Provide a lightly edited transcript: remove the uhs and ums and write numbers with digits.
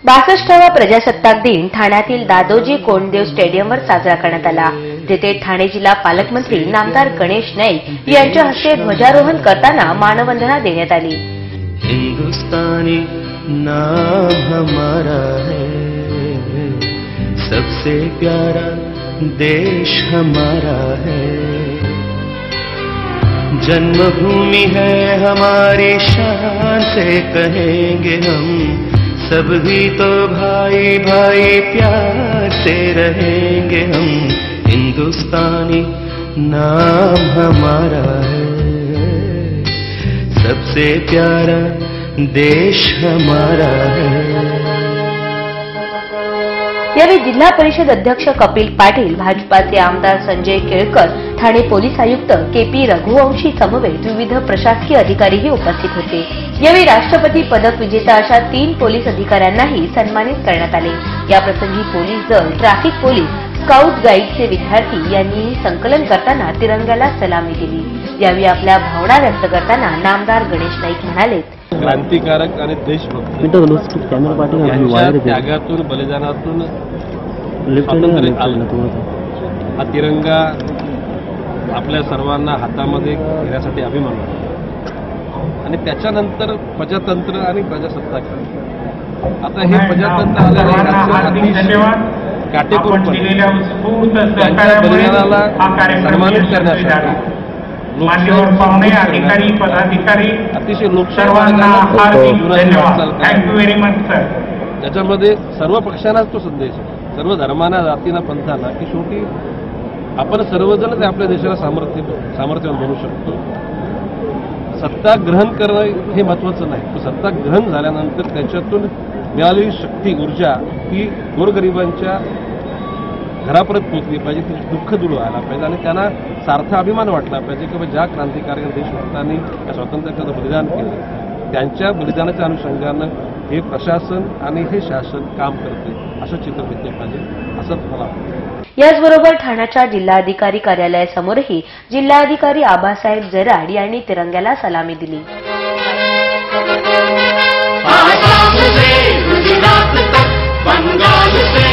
62वा प्रजासत्ताक दिन ठाण्यातील दादोजी कोंडदेव स्टेडियमवर साजरा करण्यात आला, जिथे ठाणे जिल्हा पालकमंत्री नामदार गणेश नाईक यांच्या हस्ते ध्वजारोहण करताना मानवंदना देण्यात आली। हिंदुस्तानी नाम हमारा है, सबसे प्यारा देश हमारा है, जन्मभूमि है हमारी शान से कहेंगे हम, सब भी तो भाई भाई प्यार से रहेंगे हम। हिंदुस्तानी नाम हमारा है, सबसे प्यारा देश हमारा है। यावेळी जिल्हा परिषद अध्यक्ष कपिल पाटील, भाजपाचे आमदार संजय केळकर, ठाणे पोलीस आयुक्त केपी रघुवंशी समवेत विविध प्रशासकीय अधिकारीही उपस्थित होते। यावेळी राष्ट्रपती पदक विजेता अशा 3 पोलीस अधिकाऱ्यांनाही सन्मानित करण्यात आले। याप्रसंगी पोलीस दल, ट्रॅफिक पोलीस, स्काउट गाईडचे विद्यार्थी यांनी संकलन करताना तिरंग्याला सलामी दिली। यावेळी आपल्या भावना व्यक्त करताना नामदार गणेश नाईक म्हणाले, क्रांतिकारक आणि देशभक्त यांच्या त्यागातून बलिदानातून स्वातंत्र्य आलं। हा तिरंगा आपल्या सर्वांना हातामध्ये घेण्यासाठी अभिमान वाटतो आणि त्याच्यानंतर प्रजातंत्र आणि प्रजासत्ताक। आता हे प्रजातंत्र आलेले काटेकोरपणे त्यांच्या बलिदानाला सन्मानित करण्यासाठी मान्यवर पाहुणे, अधिकारी, पदाधिकारी, अतिशय सर्वांना हार्दिक धन्यवाद। Thank you very much sir. त्याच्यामध्ये सर्व पक्षांनाच तो संदेश आहे, सर्व धर्मांना, जातींना, पंथांना, की शेवटी आपण सर्वजणच आपल्या देशाला सामर्थ्यवान बनवू शकतो। सत्ता ग्रहण करणं हे महत्त्वाचं नाही, तर सत्ता ग्रहण झाल्यानंतर त्याच्यातून मिळालेली शक्ती, ऊर्जा ही गोरगरिबांच्या घरापर्यंत पोहोचली पाहिजे, त्याचे दुःख दूर व्हायला पाहिजे आणि त्यांना सार्थ अभिमान वाटला पाहिजे की ज्या क्रांतिकारक देशभक्तांनी या स्वातंत्र्याचं बलिदान केलं, त्यांच्या बलिदानाच्या अनुषंगानं हे प्रशासन आणि हे शासन काम करते असं चित्र दिसले पाहिजे, असं मला वाटतं। याचबरोबर ठाण्याच्या जिल्हाधिकारी कार्यालयासमोरही जिल्हाधिकारी आबासाहेब जराड यांनी तिरंग्याला सलामी दिली। आसाम से गुजरात तक, बंगाल से